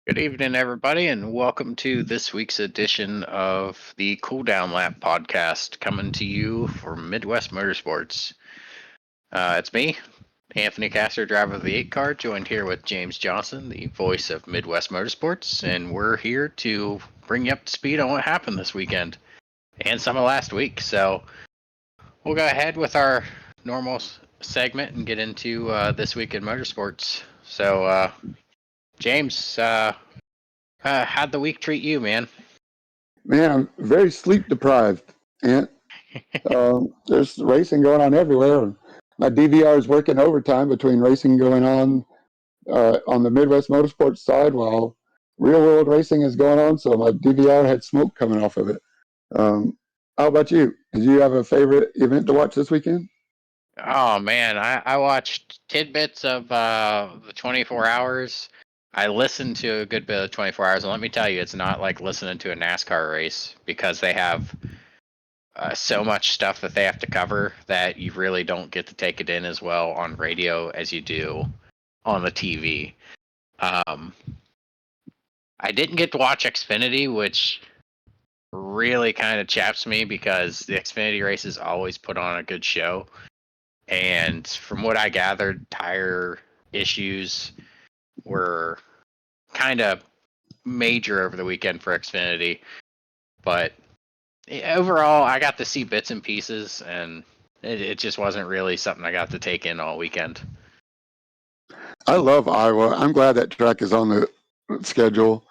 Good evening, everybody, and welcome to this week's edition of the Cool Down Lap podcast, coming to you from Midwest Motorsports. It's me, Anthony Castor, driver of the 8 car, joined here with James Johnson, the voice of Midwest Motorsports, and we're here to bring you up to speed on what happened this weekend and some of last week. So we'll go ahead with our normal segment and get into this week in motorsports. So, James, how'd the week treat you, man? Man, I'm very sleep deprived, and there's racing going on everywhere. My DVR is working overtime between racing going on the Midwest Motorsports side while real world racing is going on. So my DVR had smoke coming off of it. How about you? Did you have a favorite event to watch this weekend? Oh man, I watched tidbits of the 24 hours. I listened to a good bit of 24 hours, and let me tell you, it's not like listening to a NASCAR race because they have so much stuff that they have to cover that you really don't get to take it in as well on radio as you do on the TV. Um, I didn't get to watch Xfinity, which really kind of chaps me because the Xfinity races always put on a good show. And from what I gathered, tire issues were kind of major over the weekend for Xfinity. But overall, I got to see bits and pieces, and it just wasn't really something I got to take in all weekend. I love Iowa. I'm glad that track is on the schedule.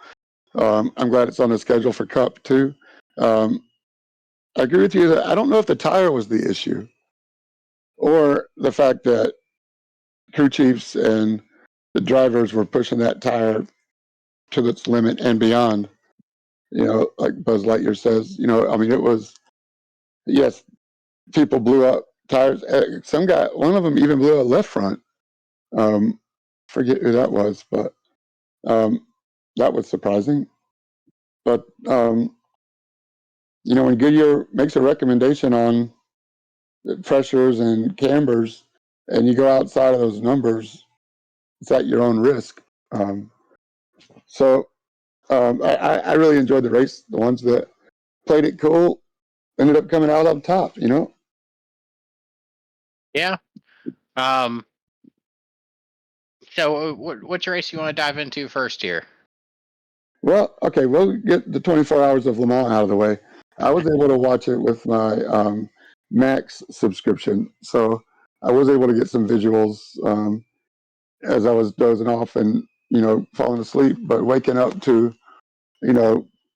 I'm glad it's on the schedule for Cup too. Um, I agree with you that I don't know if the tire was the issue or the fact that crew chiefs and the drivers were pushing that tire to its limit and beyond. Like Buzz Lightyear says, I mean, it was, yes, people blew up tires. One of them even blew a left front. Um, Forget who that was, but that was surprising. But, when Goodyear makes a recommendation on pressures and cambers and you go outside of those numbers, it's at your own risk. So I really enjoyed the race. The ones that played it cool ended up coming out on top, Yeah. Um. So, which race you want to dive into first here? Well, okay, we'll get the 24 hours of Le Mans out of the way. I was able to watch it with my Max subscription, so I was able to get some visuals as I was dozing off and falling asleep, but waking up to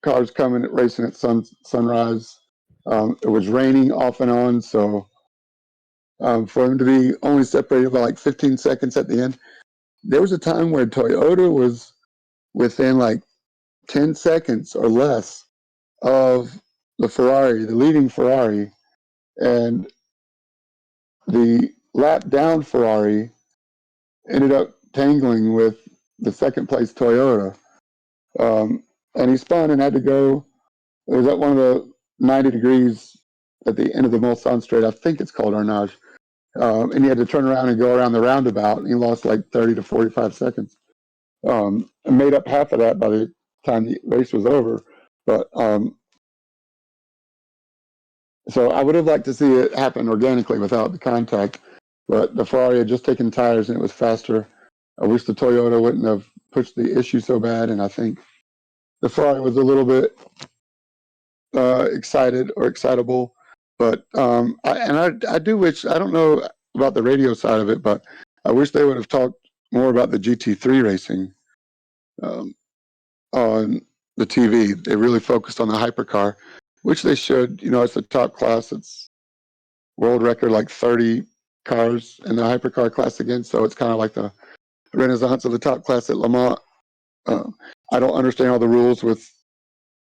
cars coming racing at sunrise. It was raining off and on, so for him to be only separated by like 15 seconds at the end, there was a time where Toyota was within like 10 seconds or less of the Ferrari, the leading Ferrari, and the lap down Ferrari ended up tangling with the second place Toyota. And he spun and had to go. It was at one of the 90 degrees at the end of the Mulsanne Straight. I think it's called Arnage. And he had to turn around and go around the roundabout. And he lost like 30 to 45 seconds. And made up half of that by the time the race was over. But so I would have liked to see it happen organically without the contact. But the Ferrari had just taken tires and it was faster. I wish the Toyota wouldn't have pushed the issue so bad. And I think the Ferrari was a little bit excited or excitable. But I do wish, I don't know about the radio side of it, but I wish they would have talked more about the GT3 racing on the TV. They really focused on the hypercar, which they should. It's the top class. It's world record, like 30 cars in the hypercar class again. So it's kind of like the renaissance of the top class at Le Mans. I don't understand all the rules with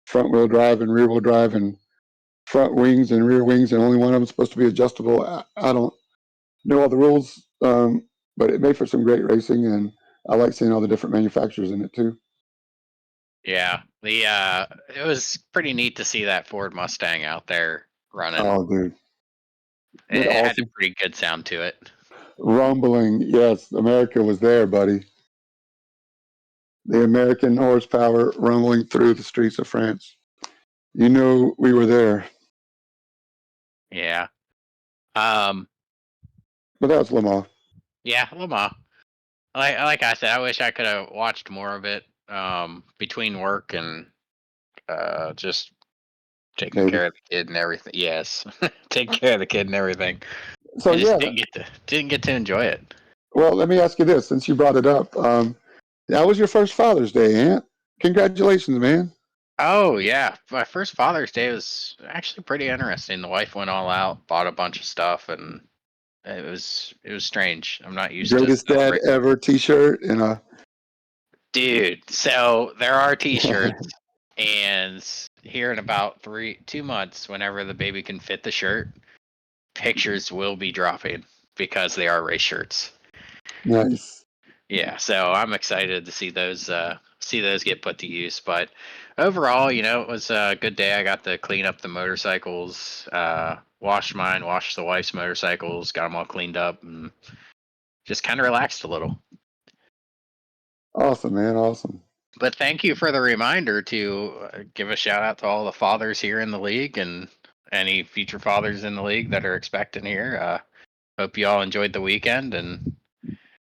front wheel drive and rear wheel drive and front wings and rear wings, and only one of them is supposed to be adjustable. I don't know all the rules, but it made for some great racing, and I like seeing all the different manufacturers in it too. Yeah, it was pretty neat to see that Ford Mustang out there running. Oh, dude. It had a pretty good sound to it. Rumbling. Yes, America was there, buddy. the American horsepower rumbling through the streets of France. You knew we were there. Yeah. But that was Le Mans. Yeah, Le Mans. Like I said, I wish I could have watched more of it. Between work and just taking Maybe. care of the kid and everything. Yes, taking care of the kid and everything. So I just yeah. didn't get to enjoy it. Well, let me ask you this, since you brought it up. That was your first Father's Day, Ant. Congratulations, man. Oh yeah, my first Father's Day was actually pretty interesting. The wife went all out, bought a bunch of stuff, and it was strange. I'm not used to Greatest dad celebrating. ever T-shirt and a. Dude, so there are T-shirts, and here in about 2 months, whenever the baby can fit the shirt, pictures will be dropping because they are race shirts. Nice. Yeah, so I'm excited to see those get put to use. But overall, it was a good day. I got to clean up the motorcycles, wash mine, wash the wife's motorcycles, got them all cleaned up, and just kind of relaxed a little. Awesome, man. Awesome. But thank you for the reminder to give a shout out to all the fathers here in the league and any future fathers in the league that are expecting here. Hope you all enjoyed the weekend and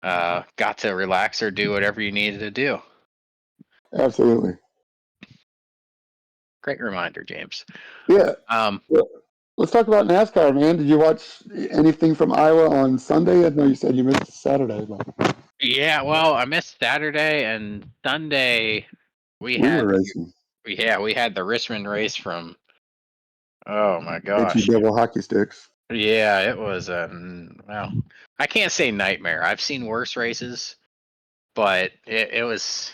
got to relax or do whatever you needed to do. Absolutely. Great reminder, James. Yeah. Um, Well, let's talk about NASCAR, man. Did you watch anything from Iowa on Sunday? I know you said you missed Saturday, but yeah, well, I missed Saturday and Sunday. We we were had racing. we had the Richmond race from. Oh my Get you gosh. double hockey sticks. Yeah, it was well, I can't say nightmare. I've seen worse races, but it was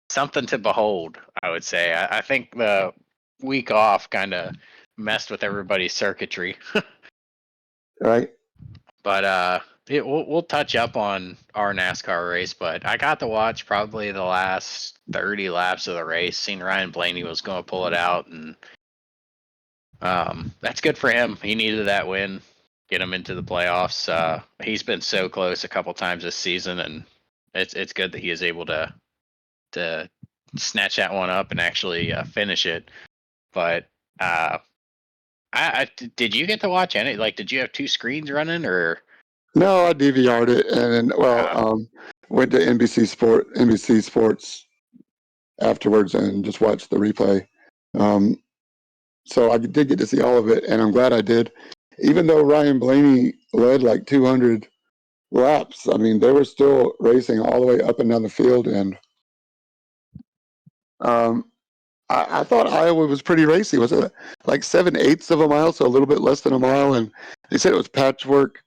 something to behold, I would say. I think the week off kind of messed with everybody's circuitry. Right? But we'll touch up on our NASCAR race. But I got to watch probably the last 30 laps of the race. Seen Ryan Blaney was going to pull it out, and that's good for him. He needed that win, get him into the playoffs. He's been so close a couple times this season, and it's good that he is able to snatch that one up and actually finish it. But did you get to watch any? Like, did you have two screens running or? No, I DVR'd it and Uh, went to NBC Sports afterwards and just watched the replay. Um, so I did get to see all of it, and I'm glad I did. Even though Ryan Blaney led like 200 laps, I mean, they were still racing all the way up and down the field, and um, I thought Iowa was pretty racy. Was it like 7/8 of a mile, so a little bit less than a mile? And they said it was patchwork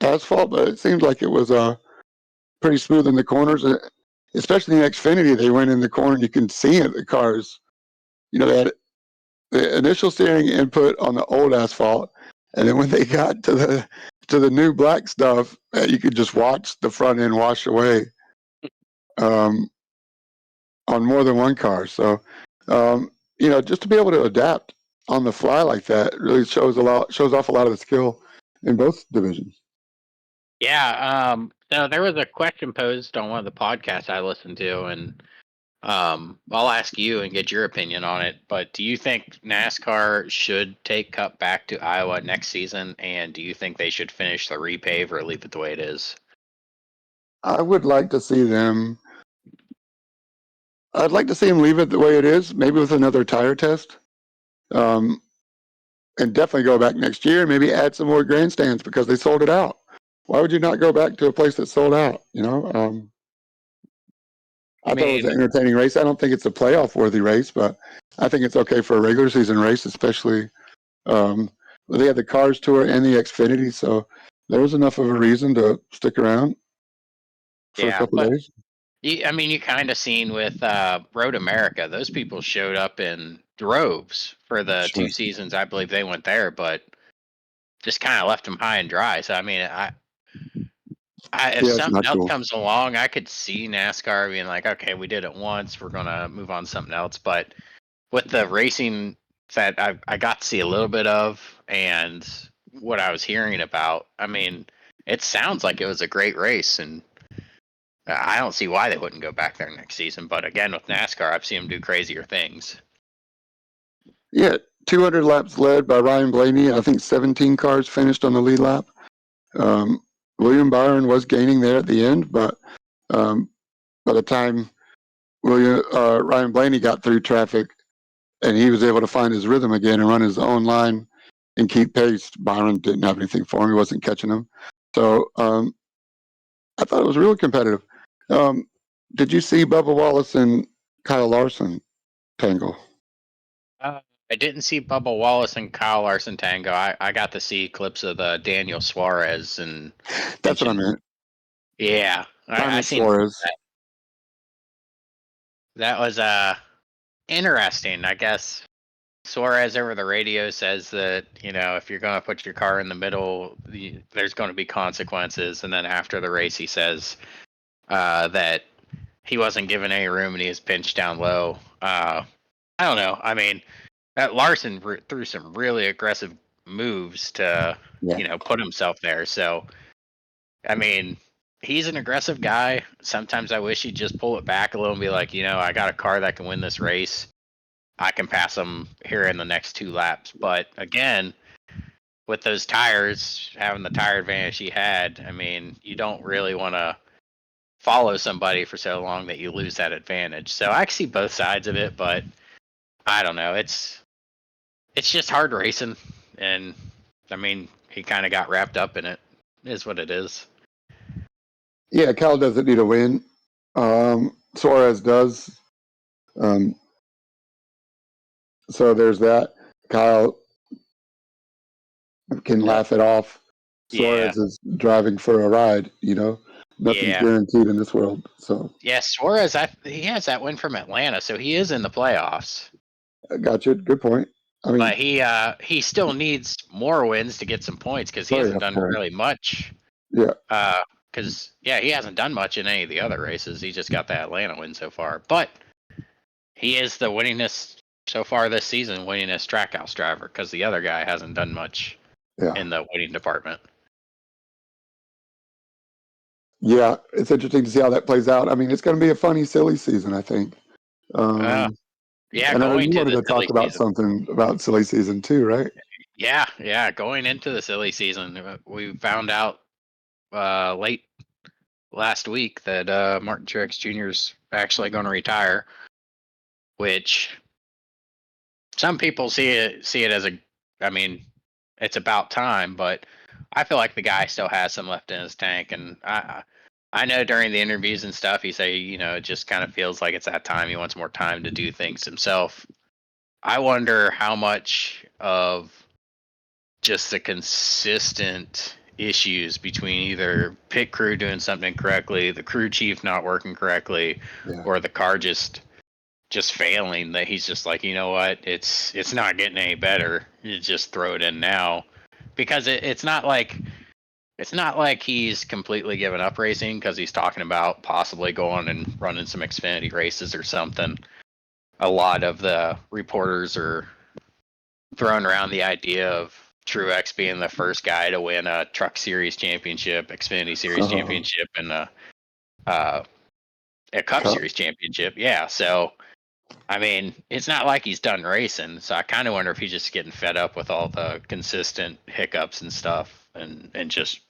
asphalt, but it seemed like it was pretty smooth in the corners. Especially in Xfinity, they went in the corner and you can see it. The cars, they had the initial steering input on the old asphalt, and then when they got to the new black stuff, you could just watch the front end wash away um, on more than one car. So, just to be able to adapt on the fly like that really shows off a lot of the skill in both divisions. Yeah, so there was a question posed on one of the podcasts I listened to, and I'll ask you and get your opinion on it. But do you think NASCAR should take Cup back to Iowa next season, and do you think they should finish the repave or leave it the way it is? I would like to see them. I'd like to see them leave it the way it is, maybe with another tire test, um, and definitely go back next year. Maybe add some more grandstands because they sold it out. Why would you not go back to a place that sold out? I I thought it was mean, an entertaining race. I don't think it's a playoff worthy race, but I think it's okay for a regular season race, especially they had the Cars Tour and the Xfinity, so there was enough of a reason to stick around for a yeah, couple but of days. you kind of seen with Road America, those people showed up in droves for the Sure. 2 seasons I believe they went there, but just kind of left them high and dry. So I mean, if Yeah, it's something not else cool. comes along, I could see NASCAR being like, okay, we did it once, we're gonna move on to something else. But with the racing that I got to see a little bit of and what I was hearing about, I mean, it sounds like it was a great race, and I don't see why they wouldn't go back there next season. But again, with NASCAR, I've seen them do crazier things. Yeah, 200 laps led by Ryan Blaney, and I think 17 cars finished on the lead lap. William Byron was gaining there at the end, but by the time Ryan Blaney got through traffic and he was able to find his rhythm again and run his own line and keep pace, Byron didn't have anything for him. He wasn't catching him. So I thought it was really competitive. Did you see Bubba Wallace and Kyle Larson tangle? I didn't see Bubba Wallace and Kyle Larson tango. I got to see clips of the Daniel Suarez and That's what I meant. Yeah, I seen Suarez. that. That was interesting. I guess Suarez over the radio says that if you're going to put your car in the middle, there's going to be consequences. And then after the race, he says that he wasn't given any room and he was pinched down low. I don't know. I mean, that Larson threw some really aggressive moves to put himself there. So I mean, he's an aggressive guy. Sometimes I wish he'd just pull it back a little and be like, I got a car that can win this race. I can pass him here in the next 2 laps. But again, with those tires, having the tire advantage he had, I mean, you don't really want to follow somebody for so long that you lose that advantage. So I can see both sides of it, but I don't know. It's just hard racing, and I mean, he kind of got wrapped up in it. Is what it is. Yeah, Kyle doesn't need a win. Suarez does. So there's that. Kyle can laugh it off. Suarez is driving for a ride, Nothing's guaranteed in this world. So Suarez, he has that win from Atlanta, so he is in the playoffs. I got you. Good point. I mean, but he still needs more wins to get some points because he hasn't done really much. Yeah. Because he hasn't done much in any of the other races. He just got the Atlanta win so far, but he is the winningest so far this season, winningest Trackhouse driver because the other guy hasn't done much in the winning department. Yeah, it's interesting to see how that plays out. I mean, it's going to be a funny, silly season, I think. Yeah, I know you wanted to talk about something about silly season too, right? Yeah. Going into the silly season, we found out late last week that Martin Truex Jr. is actually going to retire, which some people see it as it's about time, but I feel like the guy still has some left in his tank, and I know during the interviews and stuff, he say it just kind of feels like it's that time. He wants more time to do things himself. I wonder how much of just the consistent issues between either pit crew doing something correctly, the crew chief not working correctly, or the car just failing, that he's just like, you know what, it's not getting any better. You just throw it in now, because it's not like he's completely given up racing, because he's talking about possibly going and running some Xfinity races or something. A lot of the reporters are throwing around the idea of Truex being the first guy to win a Truck Series championship, Xfinity Series championship, and a Cup Series championship. Yeah, so I mean, it's not like he's done racing. So I kind of wonder if he's just getting fed up with all the consistent hiccups and stuff, and just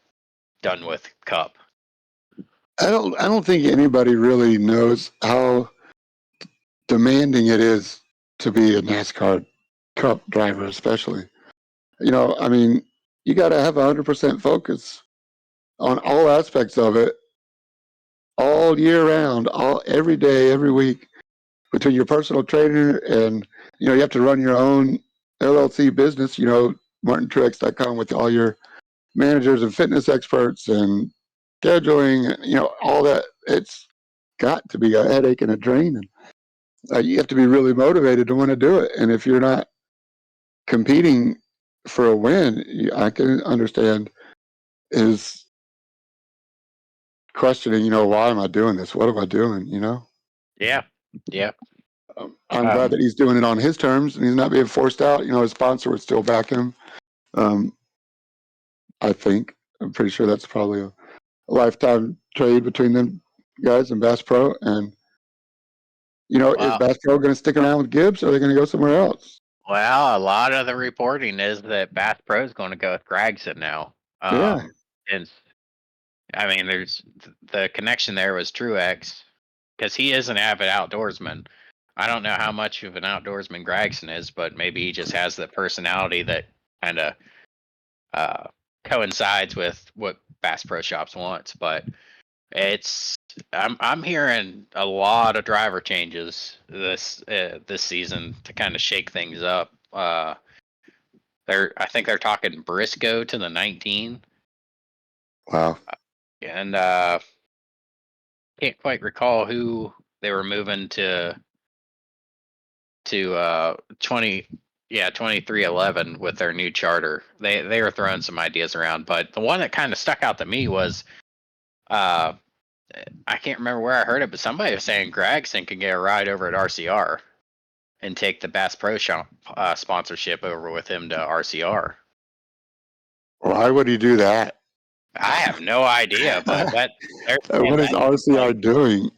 done with Cup. I don't think anybody really knows how demanding it is to be a NASCAR Cup driver, especially. I mean, you got to have 100% focus on all aspects of it, all year round, every day, every week, between your personal trainer and you have to run your own LLC business. MartinTruex.com with all your managers and fitness experts and scheduling. All that. It's got to be a headache and a drain, and you have to be really motivated to want to do it. And if you're not competing for a win, I can understand his questioning, why am I doing this? What am I doing? Yeah. I'm glad that he's doing it on his terms and he's not being forced out. His sponsor would still back him. I think. I'm pretty sure that's probably a lifetime trade between them guys in Bass Pro, and is Well, Bass Pro going to stick around with Gibbs, or are they going to go somewhere else? well, a lot of the reporting is that Bass Pro is going to go with Gregson now. Yeah. And I mean, there's the connection there was Truex because he is an avid outdoorsman. I don't know how much of an outdoorsman Gregson is, but maybe he just has the personality that kind of uh, coincides with what Bass Pro Shops wants. But it's I'm hearing a lot of driver changes this season to kind of shake things up. I think they're talking Briscoe to the 19, Wow. and can't quite recall who they were moving to 2311 with their new charter. They were throwing some ideas around, but the one that kind of stuck out to me was uh I can't remember where I heard it, but somebody was saying Gregson could get a ride over at RCR and take the Bass Pro Shop sponsorship over with him to RCR. Why would he do that? I have no idea, but that they're saying What is that RCR doing?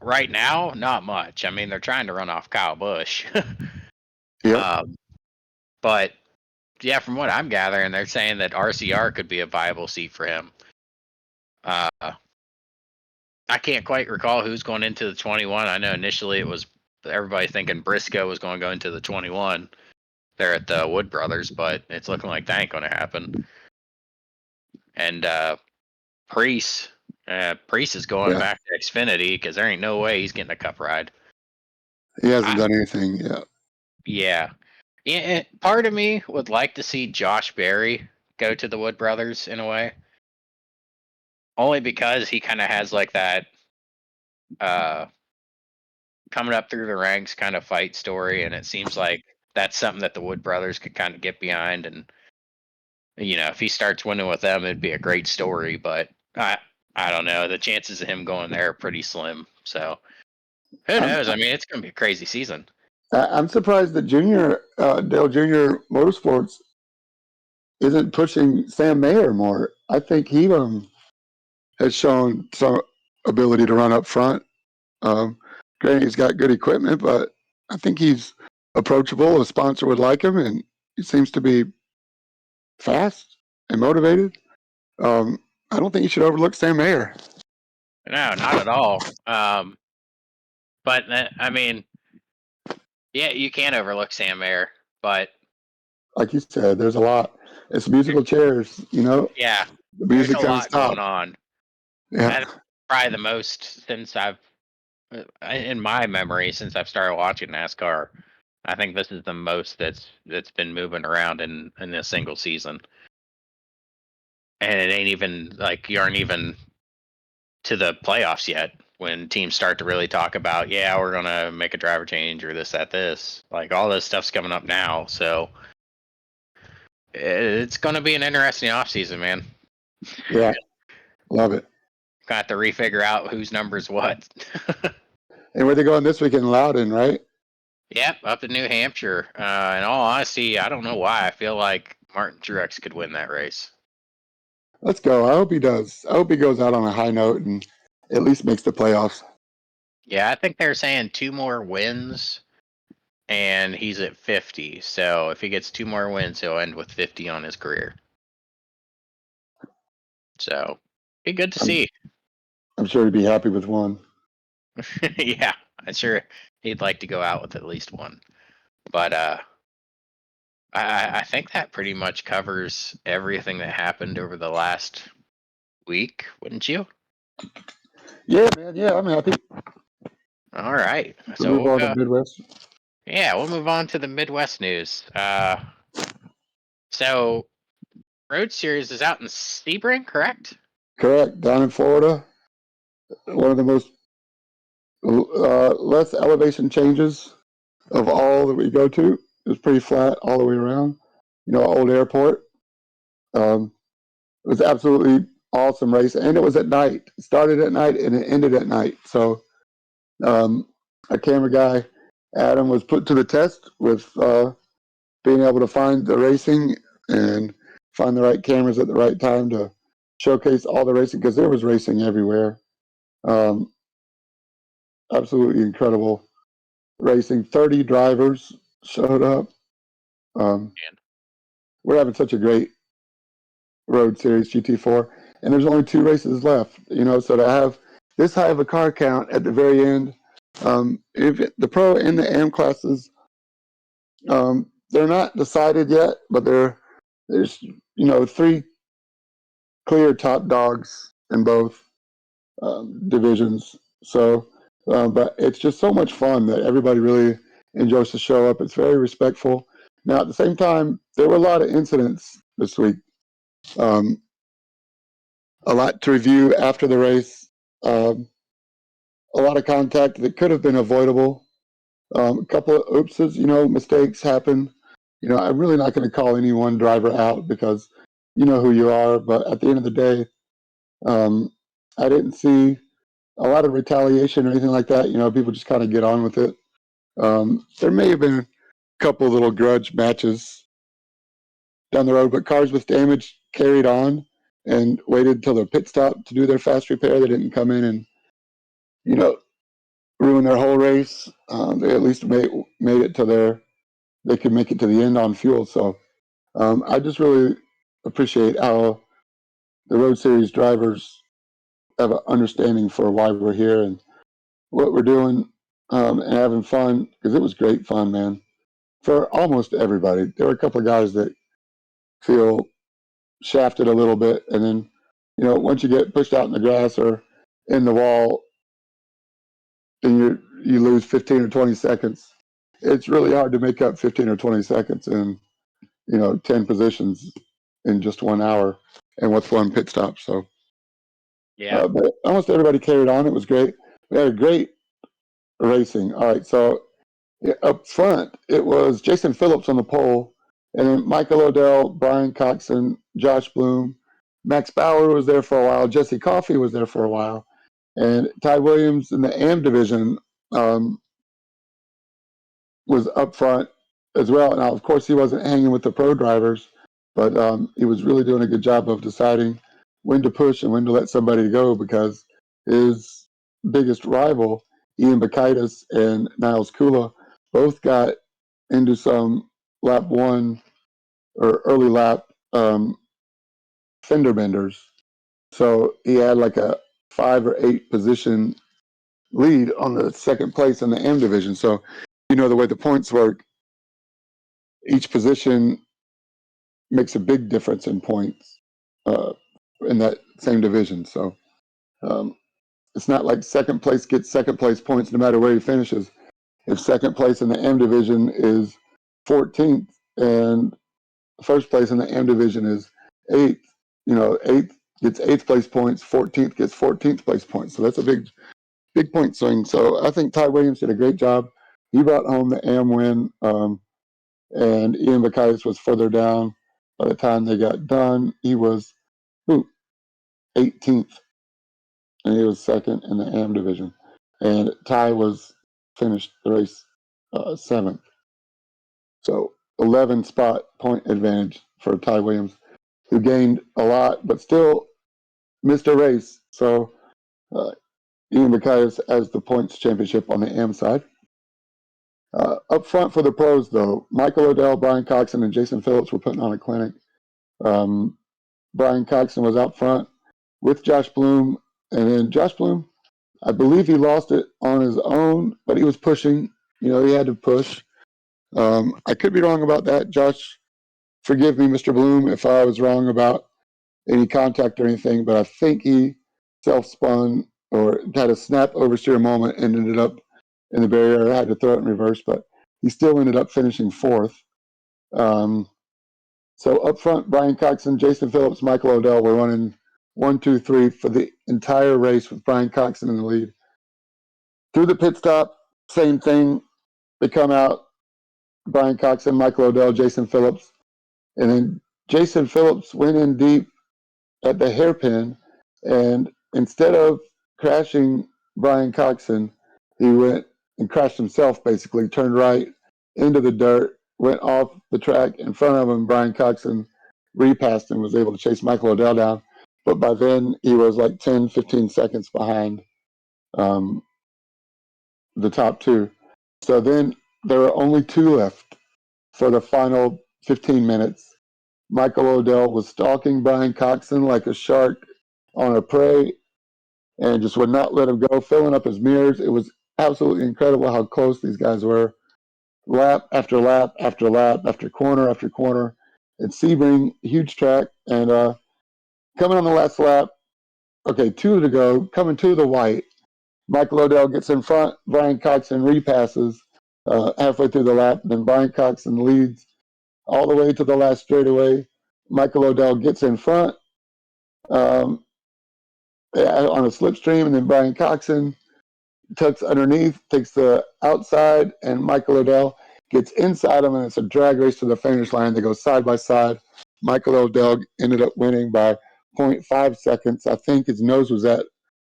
right now, not much. I mean, they're trying to run off Kyle Busch. Yep. um, but yeah, from what I'm gathering, they're saying that RCR could be a viable seat for him. I can't quite recall who's going into the 21. I know initially it was everybody thinking Briscoe was going to go into the 21 there at the Wood Brothers, but it's looking like that ain't going to happen. And Priest is going Yeah. back to Xfinity because there ain't no way he's getting a Cup ride. He hasn't done anything yet. Yeah. Part of me would like to see Josh Berry go to the Wood Brothers in a way, only because he kind of has like that coming up through the ranks kind of fight story, and it seems like that's something that the Wood Brothers could kind of get behind. And if he starts winning with them, it'd be a great story. But I don't know. The chances of him going there are pretty slim. So who I'm, knows? I mean, it's going to be a crazy season. I'm surprised that Dale Jr. Motorsports isn't pushing Sam Mayer more. I think he has shown some ability to run up front. Granted, he's got good equipment, but I think he's approachable. A sponsor would like him, and he seems to be fast and motivated. I don't think you should overlook Sam Mayer. No, not at all. But I mean, yeah, you can't overlook Sam Mayer, but Like you said, there's a lot. It's musical chairs, yeah, The there's music a doesn't lot stop. going on. Yeah. That's probably the most since in my memory, since I've started watching NASCAR. I think this is the most that's been moving around in a single season, and it ain't even like you aren't even to the playoffs yet. When teams start to really talk about, yeah, we're gonna make a driver change or this, like all this stuff's coming up now. So it's gonna be an interesting offseason, man. Yeah. Love it. Got to refigure out whose number's what. And where they going this weekend? Loudon, right? Yep, up in New Hampshire. In all honesty, I don't know why. I feel like Martin Truex could win that race. Let's go. I hope he does. I hope he goes out on a high note and at least makes the playoffs. Yeah, I think they're saying 2 more wins, and he's at 50. So if he gets 2 more wins, he'll end with 50 on his career. So be good to see. I'm sure he'd be happy with one. Yeah, I'm sure he'd like to go out with at least one. But I think that pretty much covers everything that happened over the last week, wouldn't you? Yeah, man. Yeah, I'm happy. All right. So So move on to Midwest. yeah, we'll move on to the Midwest news. So Road Series is out in Sebring, correct? Correct. Down in Florida, one of the most less elevation changes of all that we go to. It was pretty flat all the way around. Old airport. It was absolutely awesome race, and it was at night. It started at night and it ended at night. So our camera guy Adam was put to the test with being able to find the racing and find the right cameras at the right time to showcase all the racing because there was racing everywhere. Absolutely incredible racing. 30 drivers showed up. We're having such a great Road Series GT4, and there's only 2 races left. So to have this high of a car count at the very end, the Pro and the AM classes, they're not decided yet, but there's 3 clear top dogs in both divisions. So, but it's just so much fun that everybody really enjoys to show up. It's very respectful. Now, at the same time, there were a lot of incidents this week. A lot to review after the race. A lot of contact that could have been avoidable. A couple of oopses, mistakes happen. I'm really not going to call any one driver out because you know who you are. But at the end of the day, I didn't see a lot of retaliation or anything like that. People just kind of get on with it. There may have been a couple of little grudge matches down the road, but cars with damage carried on and waited until their pit stop to do their fast repair. They didn't come in and, ruin their whole race. They at least made it to they could make it to the end on fuel. So I just really appreciate how the Road Series drivers have an understanding for why we're here and what we're doing, and having fun, because it was great fun, man, for almost everybody. There were a couple of guys that feel shafted a little bit, and then once you get pushed out in the grass or in the wall and you lose 15 or 20 seconds, it's really hard to make up 15 or 20 seconds in 10 positions in just 1 hour and with one pit stop. So Yeah. but almost everybody carried on. It was great. We had a great racing. All right, so up front, it was Jason Phillips on the pole, and then Michael Odell, Brian Coxon, Josh Bloom, Max Bauer was there for a while, Jesse Coffey was there for a while, and Ty Williams in the AM division was up front as well. Now, of course, he wasn't hanging with the pro drivers, but he was really doing a good job of deciding when to push and when to let somebody go because his biggest rival, Ian Bakaitis and Niles Kula, both got into some lap 1 or early lap fender benders. So he had like a 5 or 8 position lead on the second place in the M division. So, the way the points work, each position makes a big difference in points in that same division. So it's not like second place gets second place points no matter where he finishes. If second place in the M division is 14th and first place in the M division is 8th, 8th gets 8th place points, 14th gets 14th place points. So that's a big point swing. So I think Ty Williams did a great job. He brought home the AM win, and Ian Bakaitis was further down. By the time they got done, he was 18th, and he was second in the AM division. And Ty was finished the race 7th. So 11 spot point advantage for Ty Williams, who gained a lot, but still missed a race. So Ian Bakaitis has the points championship on the AM side. Up front for the pros, though, Michael Odell, Brian Coxon, and Jason Phillips were putting on a clinic. Brian Coxon was out front with Josh Bloom, and then Josh Bloom, I believe he lost it on his own, but he was pushing. He had to push. I could be wrong about that. Josh, forgive me, Mr. Bloom, if I was wrong about any contact or anything, but I think he self-spun or had a snap oversteer moment and ended up in the barrier. I had to throw it in reverse, but he still ended up finishing 4th. So up front, Brian Coxon, Jason Phillips, Michael Odell were running 1, 2, 3 for the entire race with Brian Coxon in the lead. Through the pit stop, same thing. They come out, Brian Coxon, Michael Odell, Jason Phillips. And then Jason Phillips went in deep at the hairpin, and instead of crashing Brian Coxon, he went and crashed himself, basically, turned right into the dirt, went off the track in front of him. Brian Coxon repassed and was able to chase Michael Odell down. but by then he was like 10, 15 seconds behind um, the top two. So then there were only two left for the final 15 minutes. Michael Odell was stalking Brian Coxon like a shark on a prey and just would not let him go, filling up his mirrors. It was absolutely incredible how close these guys were. Lap after lap after lap after corner after corner. At Sebring, huge track, and coming on the last lap, okay, two to go, coming to the white. Michael Odell gets in front. Brian Coxon repasses halfway through the lap. Then Brian Coxon leads all the way to the last straightaway. Michael Odell gets in front um, on a slipstream, and then Brian Coxon tucks underneath, takes the outside, and Michael Odell gets inside him, and it's a drag race to the finish line. They go side by side. Michael Odell ended up winning by 0.5 seconds. I think his nose was at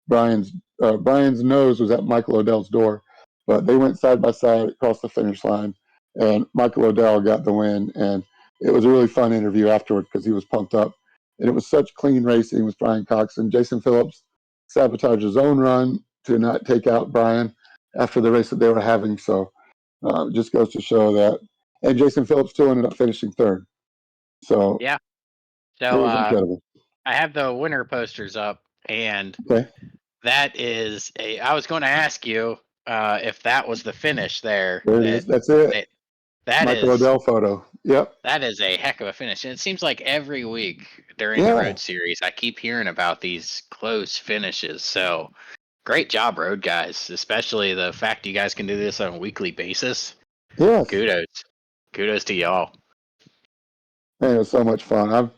Brian's nose was at Michael Odell's door, but they went side by side across the finish line, and Michael Odell got the win. And it was a really fun interview afterward because he was pumped up, and it was such clean racing with Brian Cox and Jason Phillips sabotaged his own run to not take out Brian after the race that they were having. So it just goes to show that. And Jason Phillips still ended up finishing third. So Yeah. it So was incredible. I have the winner posters up, and Okay. that is a. I was going to ask you if that was the finish there. There it is. That's it. That Michael is Odell photo. Yep. that is a heck of a finish, and it seems like every week during the Yeah. road series, I keep hearing about these close finishes. So great job, road guys, especially the fact you guys can do this on a weekly basis. Yes. Kudos to y'all. Man, it was so much fun.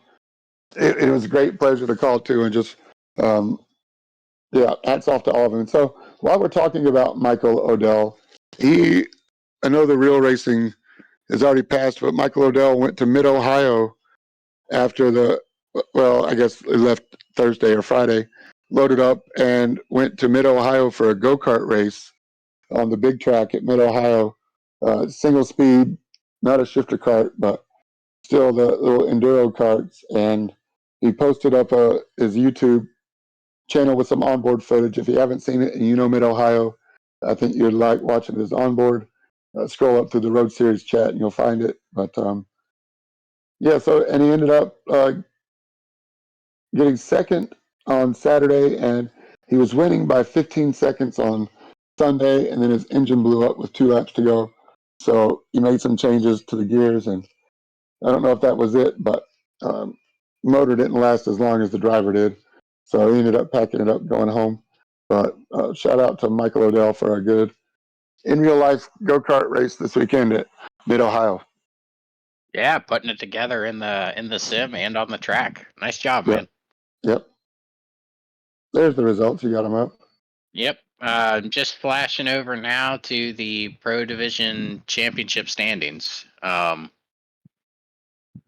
It was a great pleasure to call too, and just yeah, hats off to all of them. And so while we're talking about Michael Odell, I know the real racing has already passed, but Michael Odell went to Mid Ohio after I guess he left Thursday or Friday, loaded up and went to Mid Ohio for a go kart race on the big track at Mid Ohio, single speed, not a shifter kart, but still the little enduro karts. And he posted up his YouTube channel with some onboard footage. If you haven't seen it and you know Mid Ohio, I think you'd like watching his onboard. Scroll up through the Road Series chat and you'll find it. But yeah, so and he ended up getting second on Saturday, and he was winning by 15 seconds on Sunday, and then his engine blew up with 2 laps to go. So he made some changes to the gears, and I don't know if that was it, but motor didn't last as long as the driver did. So he ended up packing it up, going home. But shout out to Michael Odell for a good in real life go kart race this weekend at Mid Ohio. Yeah, putting it together in the sim and on the track. Nice job, Yep. man. Yep. There's the results. You got them up. Yep. Just flashing over now to the Pro Division Championship standings.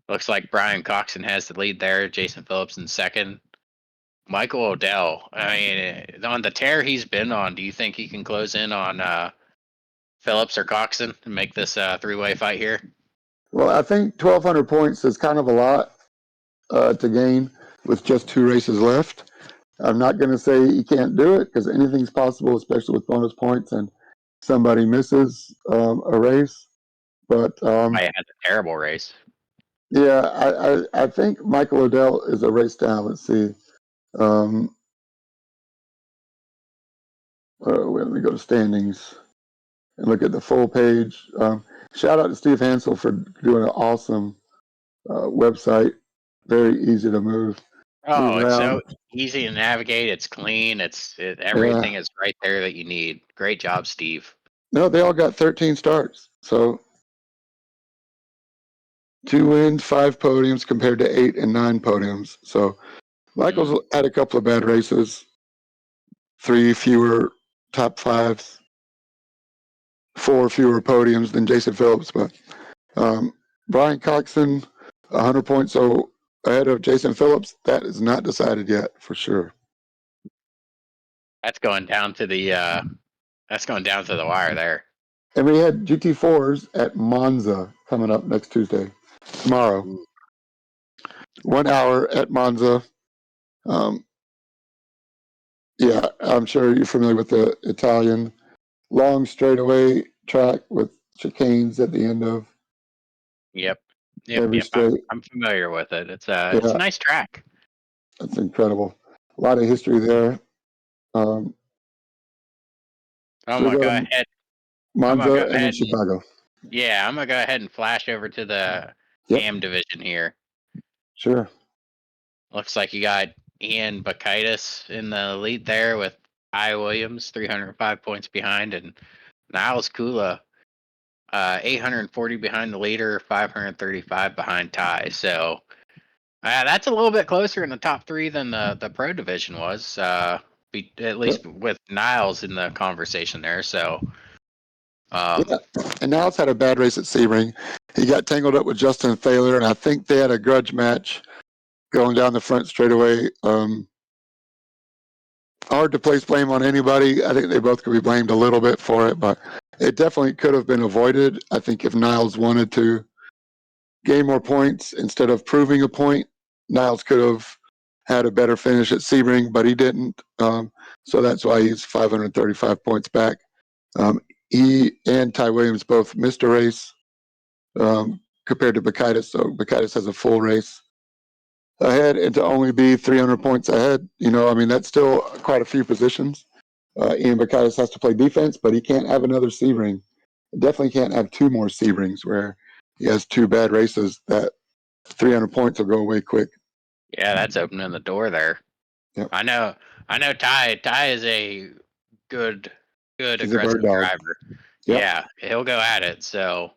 Looks like Brian Coxon has the lead there. Jason Phillips in second. Michael Odell. I mean, on the tear he's been on, do you think he can close in on Phillips or Coxon and make this three-way fight here? Well, I think 1,200 points is kind of a lot to gain with just 2 races left. I'm not going to say he can't do it because anything's possible, especially with bonus points and somebody misses a race. But I had a terrible race. yeah, I think Michael Odell is a race down. Let's see. Let me go to standings and look at the full page. Shout out to Steve Hansel for doing an awesome website. Very easy to move Oh, it's around. so easy to navigate. It's clean. Yeah. Everything is right there that you need. Great job, Steve. No, they all got 13 starts. So 2 wins, 5 podiums compared to 8 and 9 podiums. So Michael's had a couple of bad races, 3 fewer top 5s, 4 fewer podiums than Jason Phillips. But Brian Coxon, 100 points so ahead of Jason Phillips. That is not decided yet for sure. That's going down to the wire there. And we had GT4s at Monza coming up next Tuesday, tomorrow. 1 hour at Monza. Um, yeah, I'm sure you're familiar with the Italian long straightaway track with chicanes at the end of Yep. every Yep. I'm straight. familiar with it. It's a Yeah, nice track. that's incredible. A lot of history there. I'm Should we gonna go go to ahead. I'm gonna Monza go and then ahead and Chicago? yeah, I'm gonna go ahead and flash over to the Yep, AM division here. sure. Looks like you got Ian Bakaitis in the lead there with I Williams 305 points behind, and Niles Kula 840 behind the leader, 535 behind Ty. So that's a little bit closer in the top three than the pro division was. At Yep. least with Niles in the conversation there. So Yeah, and Niles had a bad race at Sebring. He got tangled up with Justin Thaler, and I think they had a grudge match going down the front straightaway. Hard to place blame on anybody. I think they both could be blamed a little bit for it, but it definitely could have been avoided. I think if Niles wanted to gain more points instead of proving a point, Niles could have had a better finish at Sebring, but he didn't. So that's why he's 535 points back. He and Ty Williams both missed a race compared to Bakaitis. So Bakaitis has a full race ahead, and to only be 300 points ahead, I mean, that's still quite a few positions. Ian Bakaitis has to play defense, but he can't have another Sebring. Definitely can't have two more Sebrings where he has two bad races. That 300 points will go away quick. yeah, that's opening the door there. Yep. I know. I know. Ty is a good, He's a bird aggressive dog. driver. Yep. Yeah, he'll go at it. So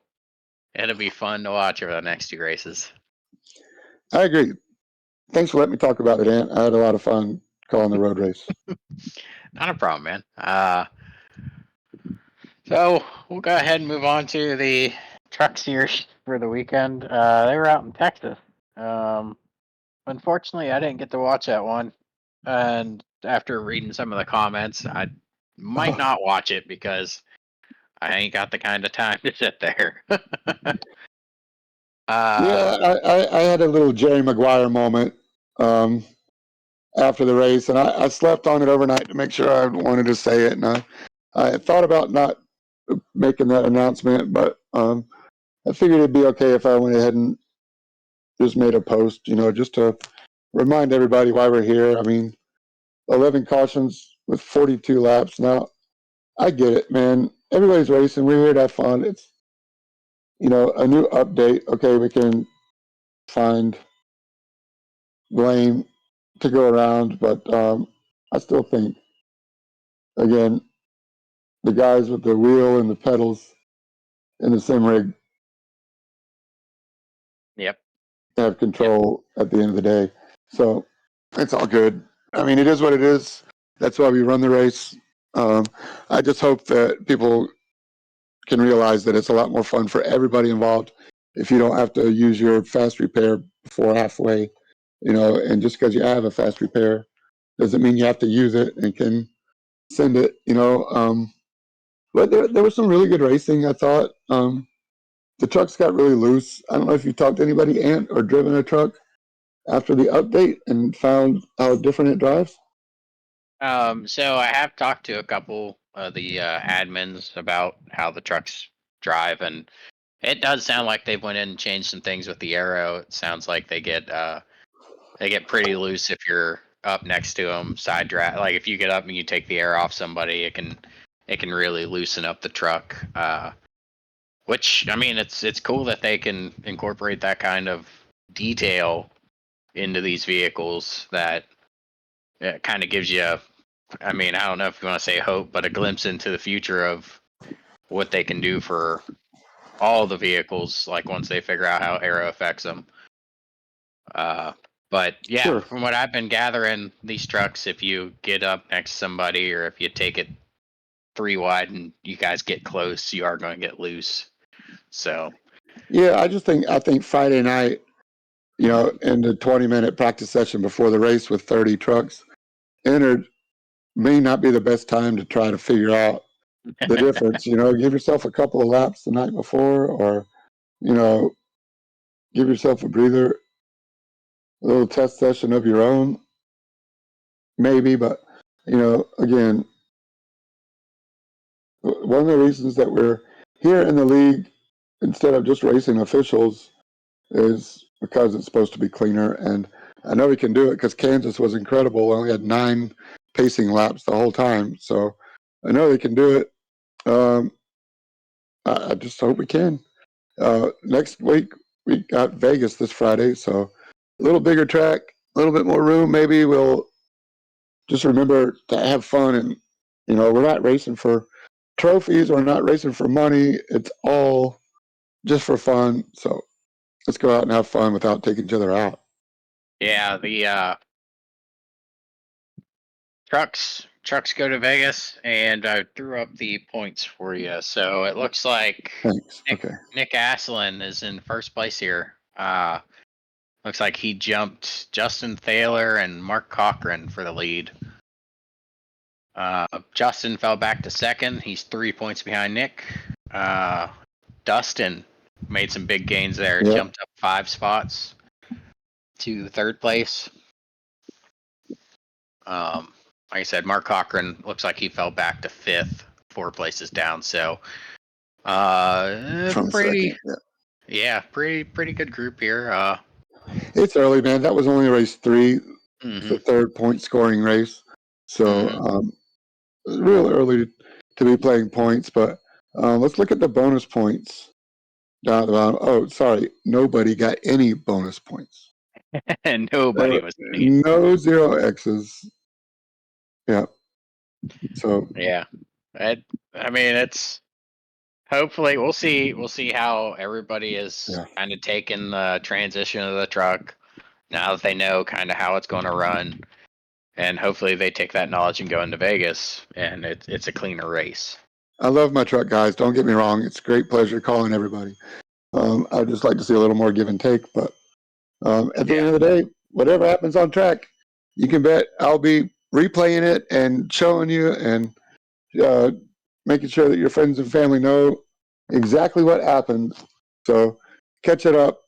it'll be fun to watch over the next two races. I agree. Thanks for letting me talk about it, Ant. I had a lot of fun calling the road race. Not a problem, man. So we'll go ahead and move on to the truck series for the weekend. They were out in Texas. Unfortunately, I didn't get to watch that one, and after reading some of the comments, I might not watch it because I ain't got the kind of time to sit there. Yeah, I had a little Jerry Maguire moment after the race, and I slept on it overnight to make sure I wanted to say it, and I thought about not making that announcement, but I figured it'd be okay if I went ahead and just made a post, just to remind everybody why we're here. I mean, 11 cautions with 42 laps. Now, I get it, man. Everybody's racing. We're here to have fun. It's, a new update. Okay, we can find blame to go around, but I still think, again, the guys with the wheel and the pedals in the sim rig Yep. have control at the end of the day. So it's all good. I mean, it is what it is. That's why we run the race. I just hope that people can realize that it's a lot more fun for everybody involved if you don't have to use your fast repair before halfway, and just because you have a fast repair doesn't mean you have to use it and can send it. But there was some really good racing, I thought. The trucks got really loose. I don't know if you talked to anybody, Ant, or driven a truck after the update and found how different it drives. So I have talked to a couple of the admins about how the trucks drive, and it does sound like they've went in and changed some things with the arrow. It sounds like they get pretty loose if you're up next to them. Side drag, like if you get up and you take the air off somebody, it can really loosen up the truck. Which I mean, it's cool that they can incorporate that kind of detail into these vehicles. That it kind of gives you, I mean, I don't know if you want to say hope, but a glimpse into the future of what they can do for all the vehicles. Like once they figure out how aero affects them. Uh, but yeah, Sure. from what I've been gathering, these trucks, if you get up next to somebody or if you take it three wide and you guys get close, you are going to get loose. So Yeah, I think Friday night, in the 20-minute practice session before the race with 30 trucks entered may not be the best time to try to figure out the difference. Give yourself a couple of laps the night before, or you know, give yourself a breather, a little test session of your own. maybe, but again, one of the reasons that we're here in the league instead of just racing officials is because it's supposed to be cleaner. And I know we can do it because Kansas was incredible. We only had 9 pacing laps the whole time. So I know they can do it. I just hope we can. Next week, we got Vegas this Friday. So a little bigger track, a little bit more room. Maybe we'll just remember to have fun. And, we're not racing for trophies. We're not racing for money. It's all just for fun. So let's go out and have fun without taking each other out. Yeah, the trucks go to Vegas, and I threw up the points for you. So it looks like Thanks. Okay. Nick Aslan is in first place here. Looks like he jumped Justin Thaler and Mark Cochran for the lead. Justin fell back to second. He's 3 points behind Nick. Dustin made some big gains there. Yep. Jumped up 5 spots to third place. Like I said, Mark Cochran looks like he fell back to 5th, 4 places down. So, From pretty, second. yeah, pretty good group here. It's early, man. That was only race 3, Mm-hmm. the third point scoring race. So it's real early to be playing points. But let's look at the bonus points down at the bottom. Oh, sorry, nobody got any bonus points. And nobody was winning. No 0X's. Yeah. So yeah, I mean it's. Hopefully, we'll see how everybody is kind of taking the transition of the truck now that they know kind of how it's going to run, and hopefully they take that knowledge and go into Vegas, and it's a cleaner race. I love my truck, guys. Don't get me wrong. It's a great pleasure calling everybody. I'd just like to see a little more give and take, but at the end of the day, whatever happens on track, you can bet I'll be replaying it and showing you and making sure that your friends and family know exactly what happened. So catch it up.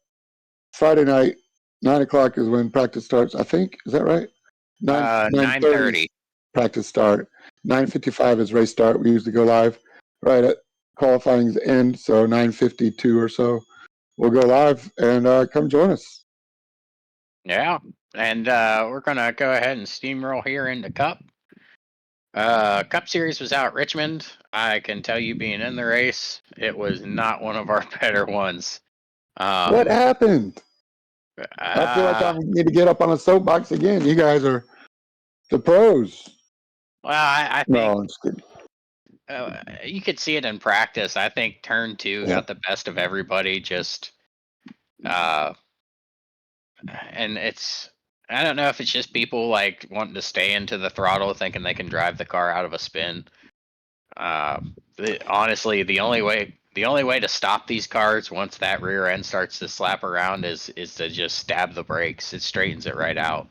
Friday night, 9:00 is when practice starts. I think, is that right? 9:30 practice start. 9:55 is race start. We usually go live right at qualifying's end, so 9:52 or so. We'll go live and come join us. Yeah, and we're gonna go ahead and steamroll here into Cup. Cup Series was out at Richmond. I can tell you, being in the race, it was not one of our better ones. What happened? I feel like I need to get up on a soapbox again. You guys are the pros. Well, I think no, I'm just kidding. You could see it in practice. I think turn 2 got the best of everybody. Just, and I don't know if it's just people like wanting to stay into the throttle, thinking they can drive the car out of a spin. Honestly, the only way to stop these cars once that rear end starts to slap around is to just stab the brakes. It straightens it right out.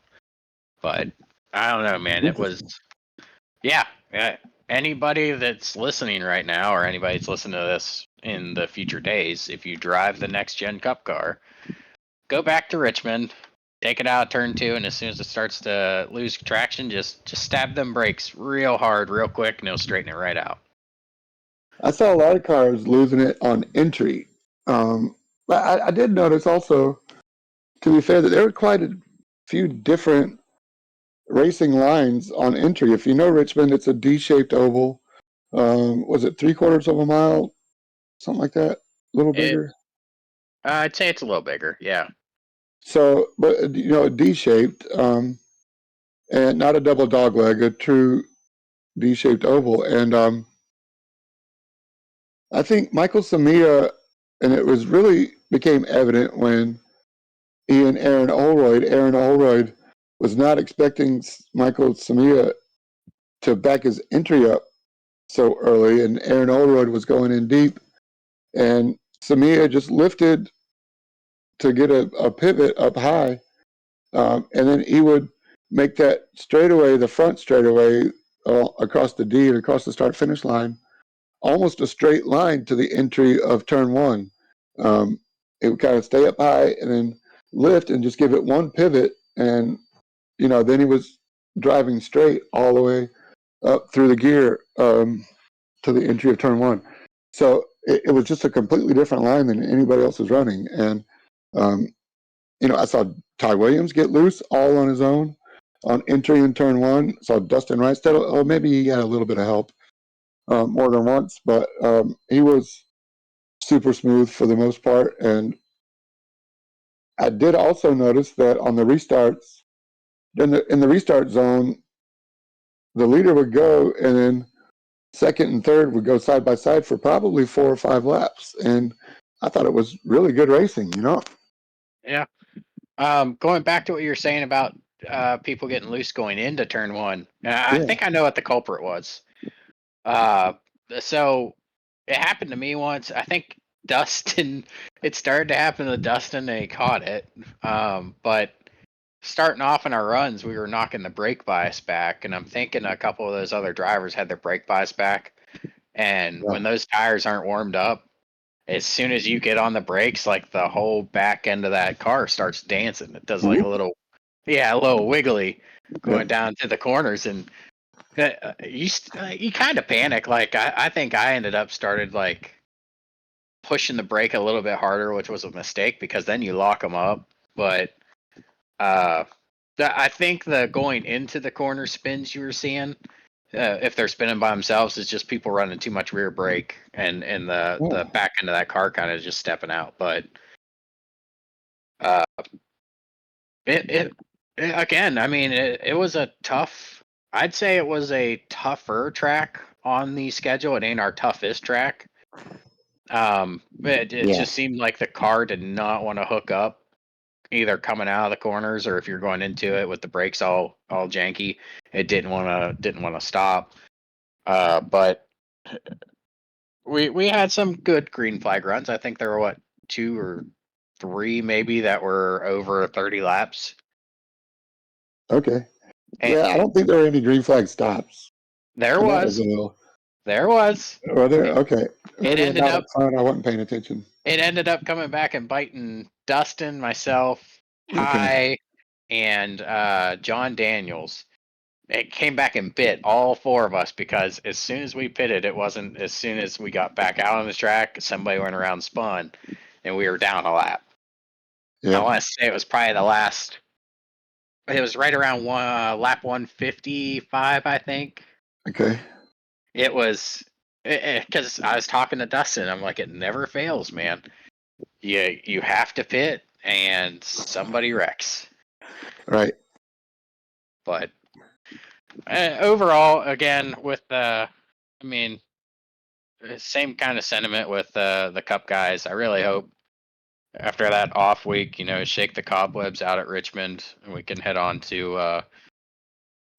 But I don't know, man. It was, yeah. Anybody that's listening right now, or anybody that's listening to this in the future days, if you drive the next gen Cup car, go back to Richmond, take it out turn 2, and as soon as it starts to lose traction, just stab them brakes real hard, real quick, and it'll straighten it right out. I saw a lot of cars losing it on entry. But I did notice also, to be fair, that there were quite a few different racing lines on entry. If you know Richmond, it's a D-shaped oval. Was it 3/4 of a mile? Something like that? A little bigger? I'd say it's a little bigger, yeah. So, but, D-shaped, and not a double dog leg, a true D-shaped oval. And I think Michael Samia, and it was really became evident when he and Aaron Oldroyd was not expecting Michael Samia to back his entry up so early, and Aaron Oldroyd was going in deep, and Samia just lifted to get a pivot up high, and then he would make that straightaway, the front straightaway across the D and across the start-finish line, almost a straight line to the entry of turn 1. It would kind of stay up high and then lift and just give it one pivot, and then he was driving straight all the way up through the gear to the entry of turn one. So it was just a completely different line than anybody else was running. And, I saw Ty Williams get loose all on his own on entry in turn one. Saw Dustin Reinstedt. Maybe he had a little bit of help more than once, but he was super smooth for the most part. And I did also notice that on the restarts, in the restart zone, the leader would go, and then second and third would go side by side for probably 4 or 5 laps. And I thought it was really good racing, Yeah. Going back to what you were saying about people getting loose going into turn one, I think I know what the culprit was. So it happened to me once. I think Dustin, it started to happen to Dustin and he caught it. But starting off in our runs, we were knocking the brake bias back, and I'm thinking a couple of those other drivers had their brake bias back. And when those tires aren't warmed up, as soon as you get on the brakes, like the whole back end of that car starts dancing. It does like a little wiggly going down to the corners, and you kind of panic. Like I think I ended up started like pushing the brake a little bit harder, which was a mistake because then you lock them up. But I think the going into the corner spins you were seeing, if they're spinning by themselves, is just people running too much rear brake and the back end of that car kind of just stepping out. But it again, I mean, it was a tough. I'd say it was a tougher track on the schedule. It ain't our toughest track. It just seemed like the car did not want to hook up, either coming out of the corners or if you're going into it with the brakes all janky, it didn't want to stop. But we had some good green flag runs. I think there were 2 or 3 maybe that were over 30 laps. Okay. And Yeah, I don't think there were any green flag stops. there was. There was. Were there? Okay. It Maybe ended not up. up front. I wasn't paying attention. It ended up coming back and biting Dustin, myself, Ty, and John Daniels. It came back and bit all 4 of us because as soon as we pitted, it wasn't as soon as we got back out on the track, somebody went around spun, and we were down a lap. I want to say it was probably the last. It was right around lap 155, I think. Okay. It was because I was talking to Dustin. I'm like, it never fails, man. You have to pit, and somebody wrecks. Right. But overall, again, with same kind of sentiment with the Cup guys. I really hope after that off week, shake the cobwebs out at Richmond, and we can head on to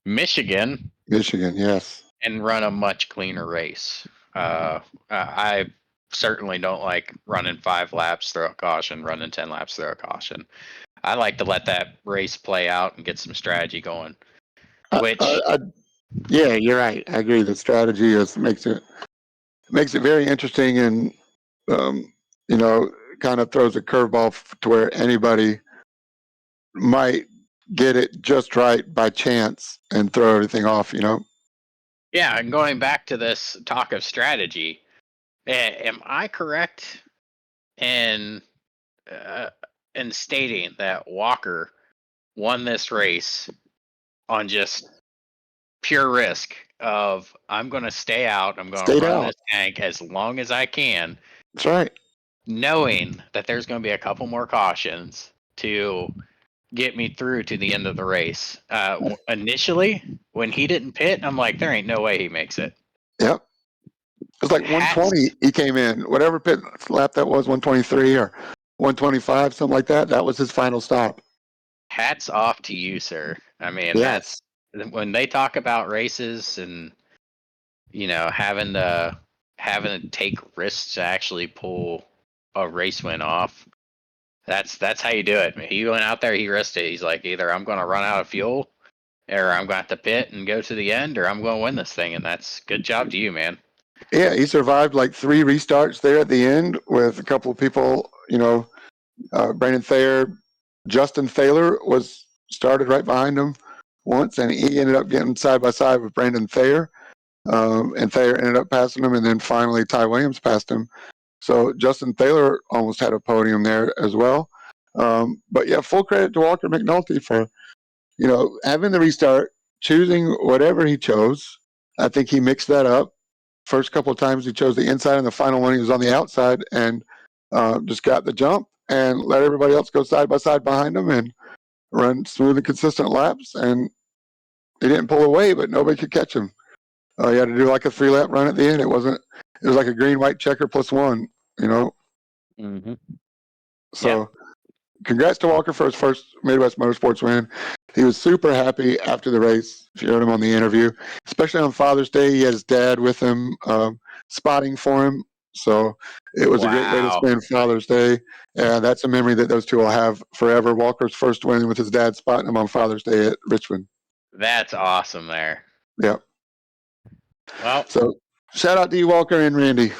Michigan. Michigan, yes. And run a much cleaner race. I certainly don't like running 5 laps, throw a caution, running 10 laps, throw a caution. I like to let that race play out and get some strategy going. Yeah, you're right. I agree. The strategy makes it very interesting, and kind of throws a curveball to where anybody might get it just right by chance and throw everything off. Yeah, and going back to this talk of strategy, am I correct in stating that Walker won this race on just pure risk of I'm going to stay out, I'm going to run this tank as long as I can. That's right. Knowing that there's going to be a couple more cautions to get me through to the end of the race. Initially, when he didn't pit, I'm like, there ain't no way he makes it. Yep. It was like 120 he came in. Whatever pit lap that was, 123 or 125, something like that. That was his final stop. Hats off to you, sir. I mean, that's when they talk about races and having to take risks to actually pull a race win off. That's how you do it. He went out there, he risked it. He's like, either I'm going to run out of fuel, or I'm going to have to pit and go to the end, or I'm going to win this thing. And that's good job to you, man. Yeah, he survived like 3 restarts there at the end with a couple of people. Brandon Thayer, Justin Thaler was started right behind him. once, and he ended up getting side by side with Brandon Thayer, and Thayer ended up passing him, and then finally Ty Williams passed him. So Justin Thayer almost had a podium there as well. But yeah, full credit to Walker McNulty for having the restart, choosing whatever he chose. I think he mixed that up. First couple of times he chose the inside, and the final one he was on the outside, and just got the jump and let everybody else go side by side behind him and run smooth and consistent laps. And he didn't pull away, but nobody could catch him. He had to do like a 3-lap run at the end. It was like a green white checker +1. Mm-hmm. So congrats to Walker for his first Midwest Motorsports win. He was super happy after the race. If you heard him on the interview, especially on Father's Day, he had his dad with him, spotting for him. So it was a great way to spend Father's Day. And that's a memory that those two will have forever. Walker's first win with his dad spotting him on Father's Day at Richmond. That's awesome there. Yep. Well, so shout out to you, Walker and Randy.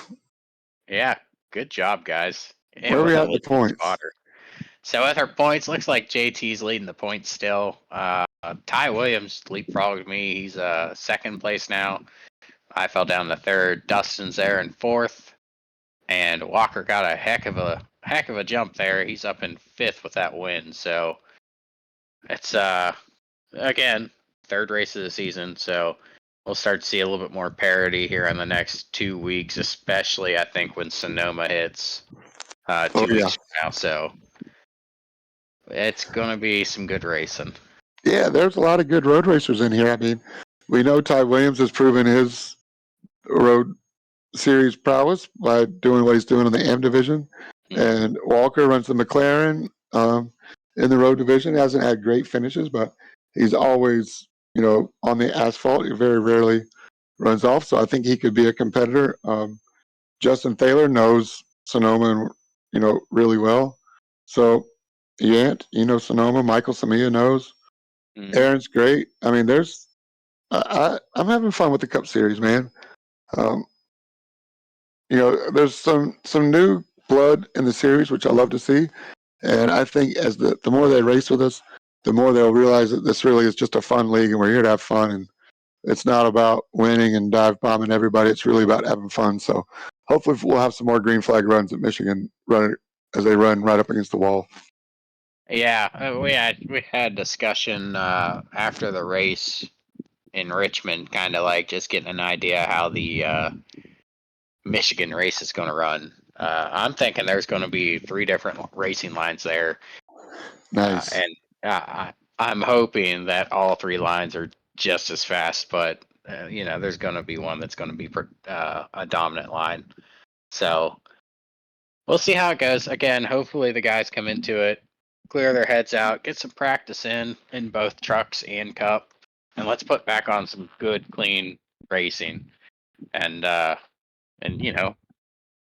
Yeah, good job, guys. Where are we at the points? Spotter. So with our points, looks like JT's leading the points still. Ty Williams leapfrogged me. He's second place now. I fell down to third. Dustin's there in fourth, and Walker got a heck of a jump there. He's up in fifth with that win. So it's again third race of the season. So we'll start to see a little bit more parity here in the next 2 weeks, especially I think when Sonoma hits 2 weeks from now. So it's going to be some good racing. Yeah, there's a lot of good road racers in here. I mean, we know Ty Williams has proven his road series prowess by doing what he's doing in the M division. And Walker runs the McLaren in the road division. He hasn't had great finishes, but he's always, on the asphalt. He very rarely runs off. So I think he could be a competitor. Justin Thayer knows Sonoma, really well. So Yant, Sonoma. Michael Samia knows. Aaron's great. I mean, I'm having fun with the Cup Series, man. There's some new blood in the series, which I love to see. And I think as the more they race with us, the more they'll realize that this really is just a fun league, and we're here to have fun. And it's not about winning and dive bombing everybody. It's really about having fun. So hopefully we'll have some more green flag runs at Michigan as they run right up against the wall. Yeah, we had discussion after the race in Richmond, kind of like just getting an idea how the Michigan race is going to run. I'm thinking there's going to be 3 different racing lines there. Nice. And I'm hoping that all 3 lines are just as fast, but there's going to be one that's going to be a dominant line. So we'll see how it goes. Again, hopefully the guys come into it, clear their heads out, get some practice in both trucks and Cup, and let's put back on some good, clean racing, and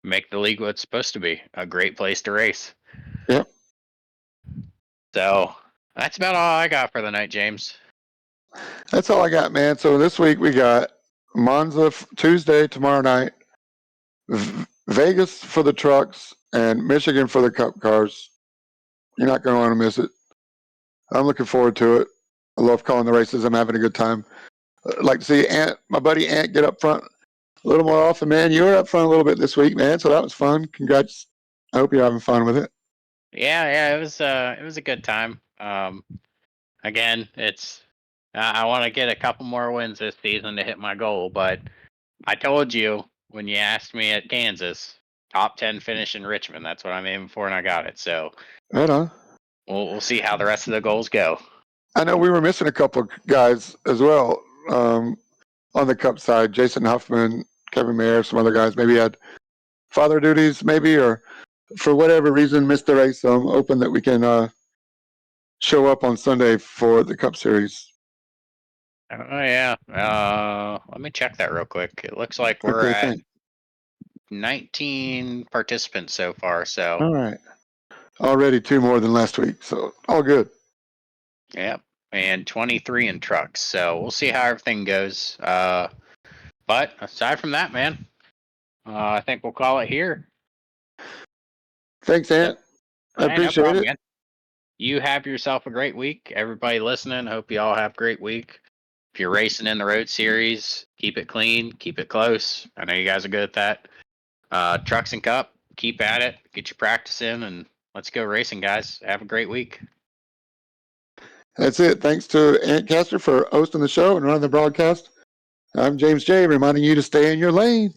make the league what it's supposed to be, a great place to race. Yep. So that's about all I got for the night, James. That's all I got, man. So this week we got Monza Tuesday, tomorrow night, Vegas for the trucks, and Michigan for the Cup cars. You're not going to want to miss it. I'm looking forward to it. I love calling the races. I'm having a good time. I'd like to see my buddy Ant get up front a little more often, man. You were up front a little bit this week, man, so that was fun. Congrats. I hope you're having fun with it. Yeah, it was a good time. Again, it's I want to get a couple more wins this season to hit my goal, but I told you when you asked me at Kansas, top 10 finish in Richmond. That's what I'm aiming for, and I got it. So right on. We'll see how the rest of the goals go. I know we were missing a couple of guys as well on the Cup side. Jason Huffman, Kevin Mayer, some other guys maybe had father duties, maybe, or for whatever reason missed the race. So I'm hoping that we can show up on Sunday for the Cup Series. Oh yeah. Let me check that real quick. It looks like we're at 19 participants so far. So all right, already 2 more than last week. So all good. Yep, and 23 in trucks. So we'll see how everything goes. But aside from that, man, I think we'll call it here. Thanks, Ant. I appreciate it. Man. you have yourself a great week. Everybody listening, hope you all have a great week. If you're racing in the road series, keep it clean, keep it close. I know you guys are good at that. Trucks and Cup, keep at it, get your practice in, and let's go racing, guys. Have a great week. That's it. Thanks to Antcaster for hosting the show and running the broadcast. I'm James J, reminding you to stay in your lane.